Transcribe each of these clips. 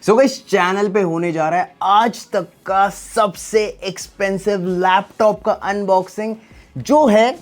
So guys channel पे होने जा रहा है आज तक का सबसे एक्सपेंसिव लैपटॉप का अनबॉक्सिंग, जो है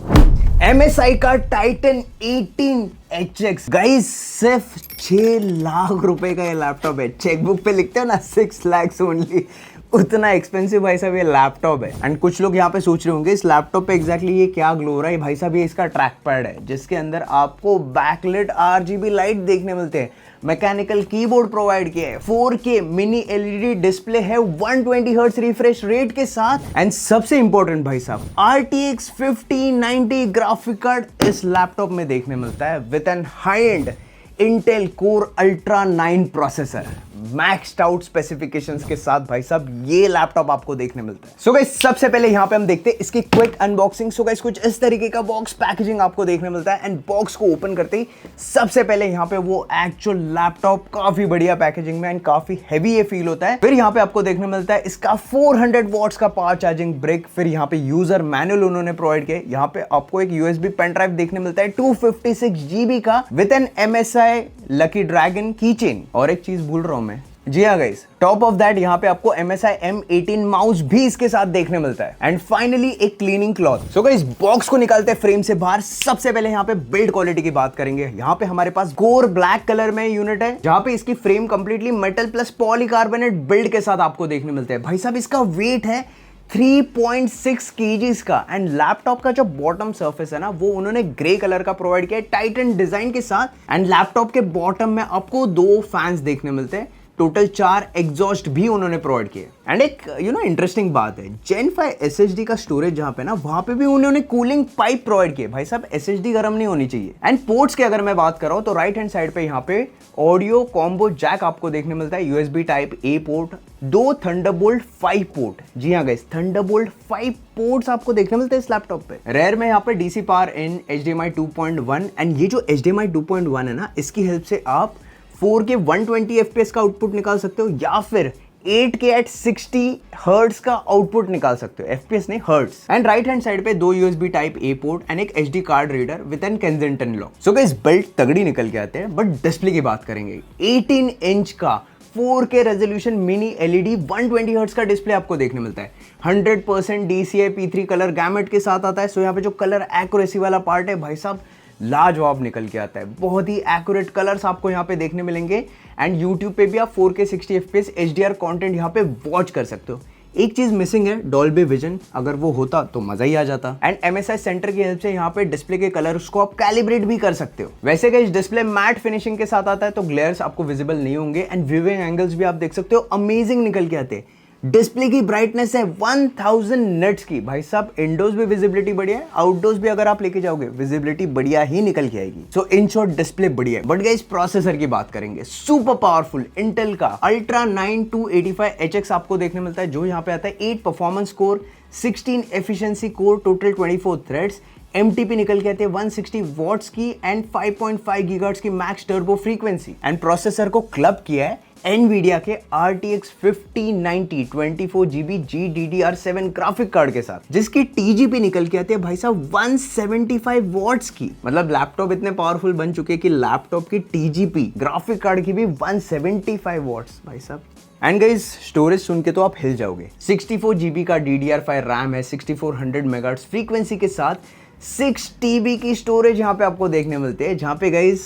MSI का टाइटन 18HX। गाइस सिर्फ 6 लाख रुपए का ये लैपटॉप है। चेकबुक पे लिखते हो ना 6 lakhs ओनली, उतना एक्सपेंसिव भाई साहब ये लैपटॉप है। एंड कुछ लोग यहाँ पे सोच रहे होंगे इस लैपटॉप पे एग्जैक्टली ये क्या ग्लो हो रहा है। भाई साहब ये इसका ट्रैक पैड है जिसके अंदर आपको बैकलिट RGB लाइट देखने मिलते हैं, मैकेनिकल कीबोर्ड प्रोवाइड किया है, 4K मिनी LED डिस्प्ले है 120 हर्ट्ज रिफ्रेश रेट के साथ, एंड सबसे इंपॉर्टेंट भाई साहब RTX 5090 ग्राफिक कार्ड इस लैपटॉप में देखने मिलता है with an high end Intel core ultra 9 processor, maxed out specifications के साथ भाई साहब ये लैपटॉप आपको देखने मिलता है। सो गाइस सबसे पहले यहां पे हम देखते हैं इसकी क्विक अनबॉक्सिंग। सो गाइस कुछ इस तरीके का बॉक्स पैकेजिंग आपको देखने मिलता है, एंड बॉक्स को ओपन करते ही सबसे पहले यहां पे वो एक्चुअल लैपटॉप काफी बढ़िया पैकेजिंग में एंड काफी हैवी ये फील होता है। फिर यहां पे आपको देखने मिलता है इसका 400 वॉट्स का पावर चार्जिंग ब्रिक। फिर यहां पे यूजर मैनुअल उन्होंने प्रोवाइड किया। यहां पे आपको एक USB पेन ड्राइव देखने मिलता है 256 GB का with an MSI lucky dragon की चेन। और एक चीज भूल रहा हूं मैं, जी हाँ गाइस, टॉप ऑफ दैट यहाँ पे आपको MSI M18 माउस भी इसके साथ देखने मिलता है। एंड फाइनली एक cleaning cloth. So guys box को निकालते हैं फ्रेम से बाहर। सबसे पहले यहाँ पे बिल्ड क्वालिटी की बात करेंगे। यहाँ पे हमारे पास कोर ब्लैक कलर में यूनिट है, जहाँ पे इसकी frame completely metal plus polycarbonate build के साथ आपको देखने मिलते हैं। भाई साहब इसका वेट है 3.6 kg का, एंड लैपटॉप का जो बॉटम सरफेस है ना वो उन्होंने ग्रे कलर का प्रोवाइड किया है टाइटन डिजाइन के साथ। एंड लैपटॉप के बॉटम में आपको 2 फैंस देखने मिलते हैं, टोटल 4 एग्जॉस्ट भी उन्होंने प्रोवाइड किए। एंड एक इंटरेस्टिंग बात है, Gen 5 SSD का स्टोरेज जहां पे ना वहां पे भी उन्होंने कूलिंग पाइप प्रोवाइड किए। भाई साहब SSD गर्म नहीं होनी चाहिए। एंड पोर्ट्स की अगर मैं बात कर रहा हूं तो राइट हैंड साइड पे यहाँ पे ऑडियो कॉम्बो जैक आपको देखने मिलता है, USB type A port, 2 thunderbolt 5 port. जी हाँ गाइस, थंडरबोल्ट 5 पोर्ट्स आपको देखने मिलते हैं इस लैपटॉप पे। रेयर में यहाँ पे DC power in, HDMI 2.1, and ये जो HDMI 2.1 है ना इसकी हेल्प से आप 4K 120 FPS का आउटपुट निकाल सकते हो, या फिर 8K at 60 हर्ट्ज का आउटपुट निकाल सकते हो, FPS नहीं hertz. And right hand side पे 2 USB type A port and एक HD card reader with an Kensington lock. So guys build तगड़ी निकल के आते हैं, बट डिस्प्ले की बात करेंगे। 18 इंच का 4K resolution mini LED 120 hertz का डिस्प्ले आपको देखने मिलता है। 100% DCI P3 कलर गैमेट के साथ आता है। सो यहाँ पे जो कलर एक्यूरेसी वाला पार्ट है भाई साहब लाजवाब निकल के आता है। बहुत ही एक्यूरेट कलर्स आपको यहाँ पे देखने मिलेंगे, एंड YouTube पे भी आप 4K 60 FPS HDR कंटेंट यहाँ पे वॉच कर सकते हो। एक चीज मिसिंग है, डॉल्बी विजन, अगर वो होता तो मजा ही आ जाता। एंड MSI सेंटर की हेल्प से यहाँ पे डिस्प्ले के कलर्स को आप कैलिब्रेट भी कर सकते हो। वैसे गाइस डिस्प्ले मैट फिनिशिंग के साथ आता है तो ग्लेयर्स आपको विजिबल नहीं होंगे, एंड व्यूइंग एंगल्स भी आप देख सकते हो अमेजिंग निकल के आते हैं। डिस्प्ले की ब्राइटनेस है 1000 निट्स की। भाई साहब इंडोर्स भी विजिबिलिटी बढ़िया है, आउटडोर्स भी अगर आप लेके जाओगे विजिबिलिटी बढ़िया ही निकल के आएगी। सो इन शॉर्ट डिस्प्ले बढ़िया है। बट गाइस प्रोसेसर की बात करेंगे, सुपर पावरफुल इंटेल का अल्ट्रा 9 285HX आपको देखने मिलता है, जो यहाँ पे आता है 8 performance core, 16 efficiency core, total 24 threads, MTP निकल के आते हैं 160 वॉट्स की, एंड 5.5 गीगाहर्ट्ज की max turbo frequency. And processor को क्लब किया है NVIDIA के RTX 5090 24GB GDDR7 graphic card के साथ, जिसकी TGP निकल के आती है भाई साहब 175 वॉट्स की। मतलब लैपटॉप इतने पावरफुल बन चुके हैं कि लैपटॉप की TGP ग्राफिक कार्ड की भी 175 वॉट्स भाई साहब। एंड गाइस स्टोरेज सुन के तो आप हिल जाओगे। 64 GB का DDR5 रैम है, 6400 मेगाहर्ट्ज फ्रीक्वेंसी के साथ 6 TB की स्टोरेज यहाँ पे आपको देखने मिलते हैं, जहाँ पे गाइस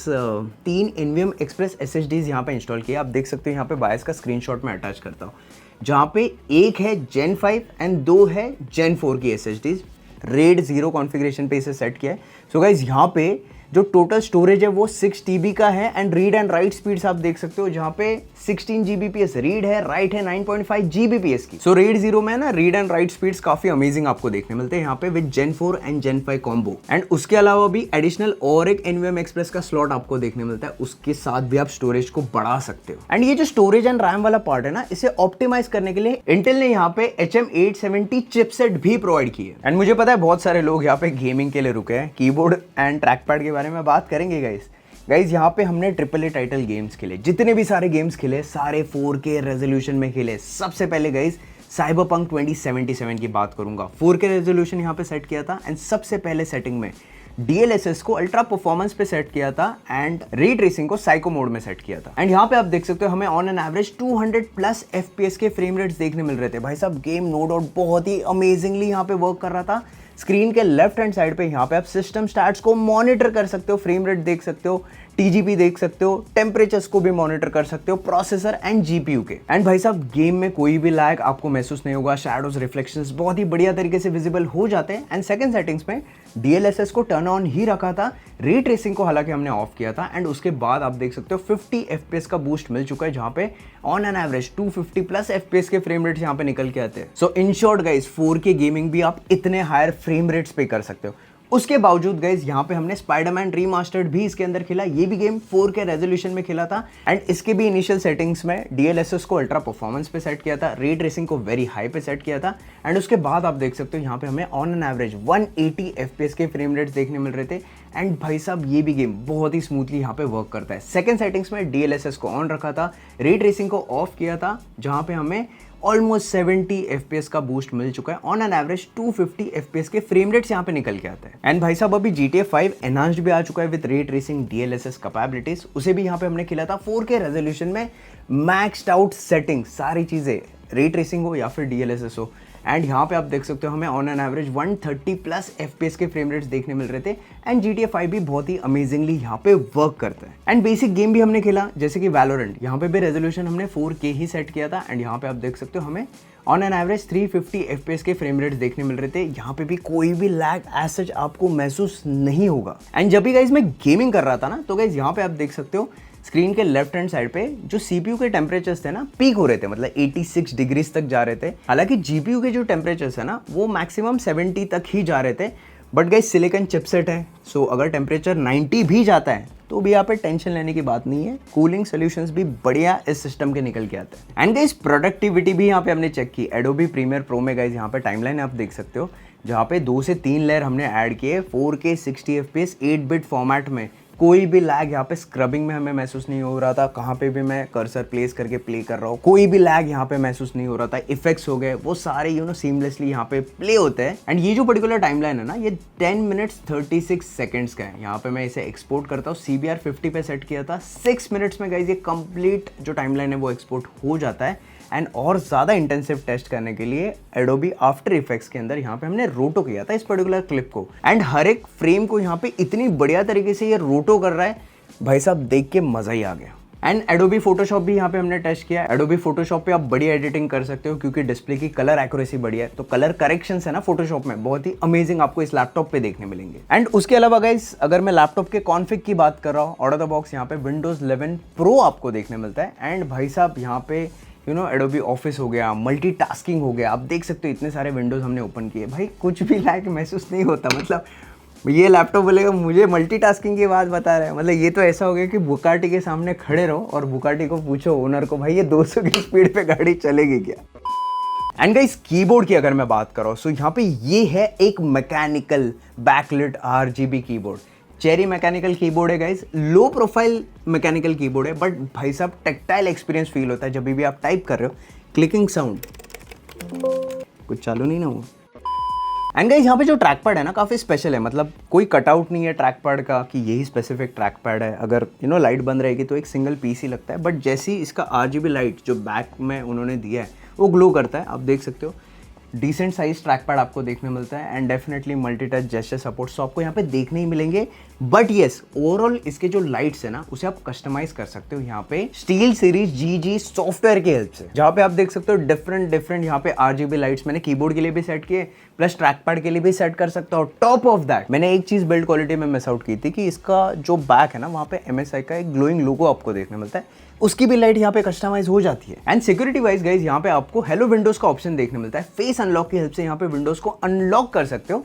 3 NVMe Express SSDs यहाँ पे इंस्टॉल किया। आप देख सकते हो यहाँ पे बायस का स्क्रीनशॉट मैं अटैच करता हूँ, जहाँ पे एक है Gen 5 एंड 2 है Gen 4 की SSDs। RAID 0 कॉन्फ़िगरेशन पे इसे सेट किया है। सो गाइस यहाँ पे जो टोटल स्टोरेज है वो 6 TB का है, and read and right speeds आप देख सकते हो, जहाँ पे 16 Gbps रीड है, राइट है 9.5 Gbps की। सो RAID 0 में ना रीड एंड राइट स्पीड्स काफी अमेजिंग आपको देखने मिलते हैं यहाँ पे with Gen 4 and Gen 5 combo. And उसके अलावा भी एडिशनल और एक NVMe Express का स्लॉट आपको देखने मिलता है, उसके साथ भी आप स्टोरेज को बढ़ा सकते हो। एंड ये जो स्टोरेज एंड रैम वाला पार्ट है ना, इसे ऑप्टिमाइज करने के लिए इंटेल ने यहाँ पे HM870 चिपसेट भी प्रोवाइड की है। एंड मुझे पता है बहुत सारे लोग यहाँ पे गेमिंग के लिए रुके हैं, कीबोर्ड एंड ट्रैक पैड के बारे में बात करेंगे गाइस यहाँ पे हमने AAA टाइटल गेम्स खेले, जितने भी सारे गेम्स खेले सारे 4K रेजोल्यूशन में खेले। सबसे पहले गाइस साइबरपंक 2077 की बात करूंगा, 4K रेजोल्यूशन यहाँ पे सेट किया था, एंड सबसे पहले सेटिंग में DLSS को अल्ट्रा परफॉर्मेंस पे सेट किया था एंड रे ट्रेसिंग को साइको मोड में सेट किया था। एंड यहाँ पे आप देख सकते हो हमें on an average 200 plus FPS के फ्रेम रेट्स देखने मिल रहे थे। भाई साहब गेम नो डाउट बहुत ही अमेजिंगली यहाँ पे वर्क कर रहा था। स्क्रीन के लेफ्ट हैंड साइड पे यहाँ पे आप सिस्टम स्टैट्स को मॉनिटर कर सकते हो, फ्रेम रेट देख सकते हो, TGP देख सकते हो, टेम्परेचर्स को भी मॉनिटर कर सकते हो, प्रोसेसर एंड GPU के। एंड भाई साहब गेम में कोई भी लैग आपको महसूस नहीं होगा, शैडोज रिफ्लेक्शंस बहुत ही बढ़िया तरीके से विजिबल हो जाते हैं। एंड सेकंड सेटिंग्स में DLSS को टर्न ऑन ही रखा था, रे ट्रेसिंग को हालांकि हमने ऑफ किया था। एंड उसके बाद आप देख सकते हो 50 FPS का बूस्ट मिल चुका है, जहां पे on an average 250 plus FPS के फ्रेम रेट्स यहाँ पे निकल के आते हैं। So in short guys 4K gaming भी आप इतने हायर फ्रेम रेट्स पे कर सकते हो। उसके बावजूद गाइज यहाँ पे हमने स्पाइडरमैन रीमास्टर्ड भी इसके अंदर खेला। ये भी गेम 4K रेजोल्यूशन में खेला था एंड इसके भी इनिशियल सेटिंग्स में DLSS को अल्ट्रा परफॉर्मेंस पे सेट किया था, रे ट्रेसिंग को वेरी हाई पे सेट किया था। एंड उसके बाद आप देख सकते हो यहाँ पे हमें ऑन एन एवरेज 180 FPS के फ्रेम रेट्स देखने मिल रहे थे। एंड भाई साहब ये भी गेम बहुत ही स्मूथली यहाँ पे वर्क करता है। सेकंड सेटिंग्स में DLSS को ऑन रखा था, रे ट्रेसिंग को ऑफ किया था, जहाँ पे हमें ऑलमोस्ट 70 FPS का बूस्ट मिल चुका है। ऑन एन एवरेज 250 FPS के फ्रेम रेट्स यहाँ पे निकल के आते हैं। एंड भाई साहब अभी GTA 5 एनहांस्ड भी आ चुका है with ray tracing DLSS capabilities. उसे भी यहाँ पे हमने खेला था 4K रेजोल्यूशन में, मैक्स्ड आउट सेटिंग, सारी चीजें, रे ट्रेसिंग हो या फिर DLSS हो। एंड यहाँ पे आप देख सकते हो हमें on an average 130 plus FPS के फ्रेम रेट्स देखने मिल रहे थे। एंड GTA 5 भी बहुत ही अमेजिंगली यहाँ पे वर्क करता है। एंड बेसिक गेम भी हमने खेला जैसे कि वैलोरेंट, यहाँ पे भी रेजोल्यूशन हमने 4K ही सेट किया था। एंड यहाँ पे आप देख सकते हो हमें ऑन एन एवरेज 350 FPS के फ्रेम रेट्स देखने मिल रहे थे। यहाँ पे भी कोई भी लैग एज सच आपको महसूस नहीं होगा। एंड जब भी गाइज मैं गेमिंग कर रहा था ना, तो गाइज यहाँ पे आप देख सकते हो स्क्रीन के लेफ्ट हैंड साइड पे जो CPU के टेम्परेचर्स थे ना, पीक हो रहे थे, मतलब 86 डिग्रीज तक जा रहे थे। हालांकि GPU के जो टेम्परेचर्स है ना वो मैक्सिमम 70 तक ही जा रहे थे। बट गाइस सिलिकॉन चिपसेट है, सो अगर टेम्परेचर 90 भी जाता है तो भी यहाँ पे टेंशन लेने की बात नहीं है। कूलिंग सॉल्यूशंस भी बढ़िया इस सिस्टम के निकल के आते हैं। एंड गाइस प्रोडक्टिविटी भी यहाँ पे हमने चेक की। एडोबी प्रीमियर प्रो में गाइस यहाँ पे टाइमलाइन आप देख सकते हो, जहाँ पे 2 से 3 लेयर हमने ऐड किए 4K 60 FPS 8-बिट फॉर्मेट में। कोई भी लैग यहाँ पे स्क्रबिंग में हमें महसूस नहीं हो रहा था। कहाँ पे भी मैं कर्सर प्लेस करके प्ले कर रहा हूँ, कोई भी लैग यहाँ पे महसूस नहीं हो रहा था। इफेक्ट्स हो गए वो सारे सीमलेसली यहाँ पे प्ले होते हैं। एंड ये जो पर्टिकुलर टाइमलाइन है ना, ये 10 मिनट्स 36 सेकंड्स का है। यहाँ पे मैं इसे एक्सपोर्ट करता हूँ, CBR 50 पे सेट किया था। 6 मिनट्स में गाइस ये कंप्लीट जो टाइमलाइन है वो एक्सपोर्ट हो जाता है। एंड और ज़्यादा इंटेंसिव टेस्ट करने के लिए एडोबी आफ्टर इफेक्ट्स के अंदर यहाँ पे हमने रोटो किया था इस पर्टिकुलर क्लिप को। एंड हर एक फ्रेम को यहाँ पे इतनी बढ़िया तरीके से ये रोटो कर रहा है, भाई साहब देख के मज़ा ही आ गया। एंड एडोबी फोटोशॉप भी यहाँ पे हमने टेस्ट किया। एडोबी फोटोशॉप पे आप बढ़िया एडिटिंग कर सकते हो क्योंकि डिस्प्ले की कलर एक्यूरेसी बढ़िया है। तो कलर करेक्शंस है ना फोटोशॉप में बहुत ही अमेजिंग आपको इस लैपटॉप पे देखने मिलेंगे। एंड उसके अलावा गाइस अगर मैं लैपटॉप के कॉन्फ़िग की बात कर रहा हूँ, आउट ऑफ द बॉक्स यहाँ पे विंडोज 11 प्रो आपको देखने मिलता है। एंड भाई साहब यहाँ पे एडोबी ऑफिस हो गया, मल्टीटास्किंग हो गया, आप देख सकते हो इतने सारे विंडोज हमने ओपन किए, भाई कुछ भी लैग महसूस नहीं होता। मतलब ये लैपटॉप बोलेगा मुझे मल्टीटास्किंग की बात बता रहा है। मतलब ये तो ऐसा हो गया कि बुकाटी के सामने खड़े रहो और बुकाटी को पूछो ओनर को, भाई ये 200 की स्पीड पे गाड़ी चलेगी क्या। एंड गाइस कीबोर्ड की अगर मैं बात कर रहा हूँ, सो यहाँ पे ये है एक mechanical backlit RGB keyboard. Cherry mechanical keyboard है guys, low profile mechanical keyboard है, बट भाई साहब टेक्टाइल एक्सपीरियंस फील होता है जब भी आप टाइप कर रहे हो। क्लिकिंग साउंड कुछ चालू नहीं ना हुआ। एंड गाइस यहाँ पे जो ट्रैक पैड है ना काफ़ी स्पेशल है, मतलब कोई कटआउट नहीं है ट्रैक पैड का कि यही स्पेसिफिक ट्रैक पैड है। अगर लाइट बंद रहेगी तो एक सिंगल पीस ही लगता है, बट जैसे ही इसका RGB लाइट जो बैक में उन्होंने दिया है वो ग्लो करता है। आप देख सकते हो डिसेंट साइज ट्रैक पैड आपको देखने मिलता है। And definitely multi touch gesture support तो आपको यहाँ पे देखने ही मिलेंगे। बट येस ओवरऑल इसके जो लाइट्स है ना उसे आप कस्टमाइज कर सकते हो यहाँ पे स्टील सीरीज GG सॉफ्टवेयर की हेल्प से, जहाँ पे आप देख सकते हो डिफरेंट यहाँ पे RGB लाइट्स मैंने कीबोर्ड के लिए भी सेट किए, प्लस ट्रैक पैड के लिए भी सेट कर सकता हूँ। टॉप ऑफ दैट मैंने एक चीज बिल्ड क्वालिटी में मिस आउट की थी कि इसका जो बैक है ना वहाँ पे MSI का एक ग्लोइंग लोगो आपको देखने मिलता है, उसकी भी लाइट यहाँ पे कस्टमाइज हो जाती है। एंड सिक्योरिटी वाइज गाइज यहाँ पे आपको हेलो विंडोज का ऑप्शन देखने मिलता है। फेस अनलॉक की हेल्प से यहाँ पे विंडोज को अनलॉक कर सकते हो।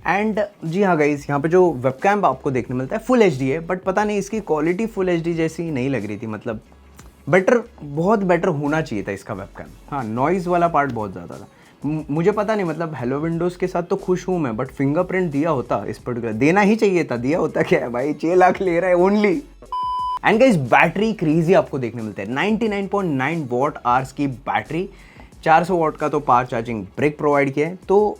एंड जी हाँ गाइज यहाँ पे जो वेबकैम आपको देखने मिलता है फुल HD है, बट पता नहीं इसकी क्वालिटी फुल HD जैसी नहीं लग रही थी। मतलब बहुत बेटर होना चाहिए था इसका वेबकैम। हाँ नॉइज़ वाला पार्ट बहुत ज़्यादा था। मुझे पता नहीं, मतलब हेलो विंडोज़ के साथ तो खुश हूँ मैं, बट फिंगरप्रिंट दिया होता इस पर्टिकुलर, देना ही चाहिए था। दिया होता क्या है भाई, 6 लाख ले रहा है only. And guys battery crazy आपको देखने मिलता है। 99.9 वॉट आवर्स की बैटरी, 400 वॉट का तो पावर चार्जिंग ब्रेक प्रोवाइड किया है। तो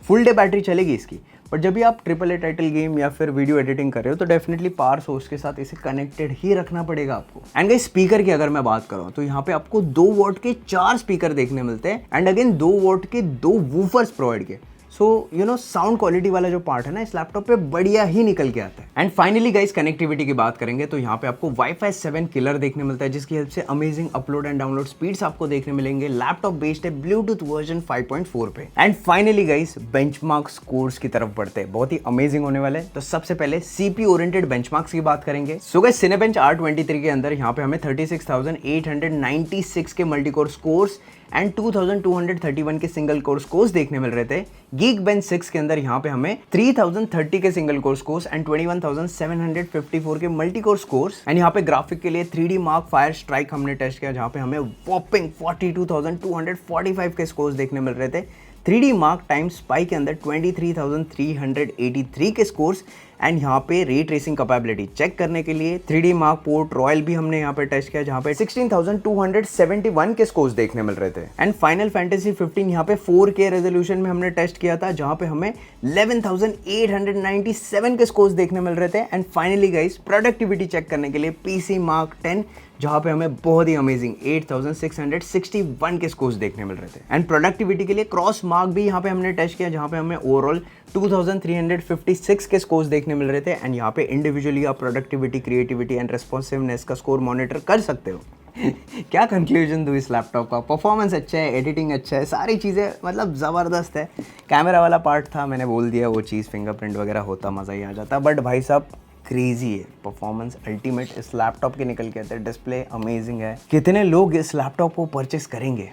फुल डे बैटरी चलेगी इसकी। बट जब भी आप AAA टाइटल गेम या फिर वीडियो एडिटिंग कर रहे हो तो डेफिनेटली पावर सोर्स के साथ इसे कनेक्टेड ही रखना पड़ेगा आपको। एंड गाइस स्पीकर की अगर मैं बात करूँ तो यहाँ पे आपको 2 वॉट के 4 स्पीकर देखने मिलते हैं एंड अगेन 2 वॉट के 2 वूफर्स प्रोवाइड किए। So you know sound quality वाला जो पार्ट है ना इस लैपटॉप पे बढ़िया ही निकल के आता है। एंड फाइनली गाइस कनेक्टिविटी की बात करेंगे तो यहाँ पे आपको Wi-Fi 7 किलर देखने मिलता है जिसकी हेल्प से amazing upload and download speeds आपको देखने मिलेंगे। लैपटॉप बेस्ड है ब्लूटूथ वर्जन 5.4 पे। And finally guys benchmark scores की तरफ बढ़ते हैं, बहुत ही अमेजिंग होने वाले। तो सबसे पहले CPU ओरिएंटेड बेंचमार्क्स की बात करेंगे। सो गाइस Cinebench R23 के अंदर यहाँ पे हमें 36,896 के मल्टीकोर स्कोर्स एंड 2231 के सिंगल कोर स्कोर्स देखने मिल रहे थे। Geekbench 6 के अंदर यहाँ पे हमें 3030 के सिंगल कोर स्कोर्स एंड 21,754 के मल्टी कोर स्कोर्स। एंड यहाँ पे ग्राफिक के लिए 3D Mark फायर स्ट्राइक हमने टेस्ट किया जहाँ पे हमें वॉपिंग 42,245 के स्कोर्स देखने मिल रहे थे। 3D Mark टाइम स्पाई के अंदर 23,383 के स्कोर्स। एंड यहाँ पे रे ट्रेसिंग कैपेबिलिटी चेक करने के लिए 3D Mark पोर्ट रॉयल भी हमने यहाँ पे टेस्ट किया जहाँ पे 16,271 के स्कोर्स देखने मिल रहे थे। एंड फाइनल फैंटेसी 15 यहाँ पे 4K रेजोल्यूशन में हमने टेस्ट किया था जहाँ पे हमें 11,897 के स्कोर्स देखने मिल रहे थे। And finally guys productivity check करने के लिए PC Mark 10 जहाँ पे हमें बहुत ही अमेजिंग 8,661 के स्कोर्स देखने मिल रहे थे। एंड प्रोडक्टिविटी के लिए क्रॉस मार्क भी यहाँ पे हमने टेस्ट किया जहाँ पे हमें ओवरऑल 2,356 के स्कोर्स देखने मिल रहे थे। एंड यहाँ पे इंडिविजुअली आप प्रोडक्टिविटी, क्रिएटिविटी एंड रेस्पॉन्सिवनेस का स्कोर मॉनिटर कर सकते हो। क्या कंक्लूजन दूँ इस लैपटॉप का? परफॉर्मेंस अच्छा है, एडिटिंग अच्छा है, सारी चीज़ें मतलब ज़बरदस्त है। कैमरा वाला पार्ट था, मैंने बोल दिया वो चीज़, फिंगरप्रिंट वगैरह होता मज़ा ही आ जाता। बट भाई साहब क्रेजी है, परफॉर्मेंस अल्टीमेट इस लैपटॉप के निकल के आते हैं। डिस्प्ले अमेजिंग है। कितने लोग इस लैपटॉप को परचेस करेंगे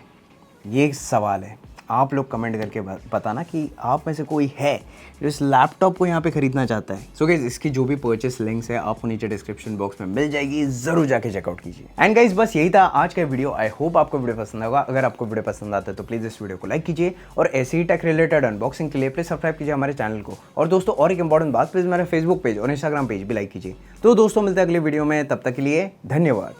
ये सवाल है। आप लोग कमेंट करके बताना कि आप में से कोई है जो इस लैपटॉप को यहाँ पे खरीदना चाहता है। सो गाइस इसकी जो भी परचेस लिंक्स है आपको नीचे डिस्क्रिप्शन बॉक्स में मिल जाएगी, जरूर जाके चेकआउट कीजिए। एंड गाइस बस यही था आज का वीडियो। आई होप आपको वीडियो पसंद होगा। अगर आपको वीडियो पसंद आता है तो प्लीज इस वीडियो को लाइक कीजिए और ऐसे ही टेक रिलेटेड अनबॉक्सिंग के लिए प्लीज सब्सक्राइब कीजिए हमारे चैनल को। और दोस्तों और एक इंपॉर्टेंट बात, प्लीज मेरा फेसबुक पेज और इंस्टाग्राम पेज भी लाइक कीजिए। तो दोस्तों मिलते हैं अगले वीडियो में, तब तक के लिए धन्यवाद।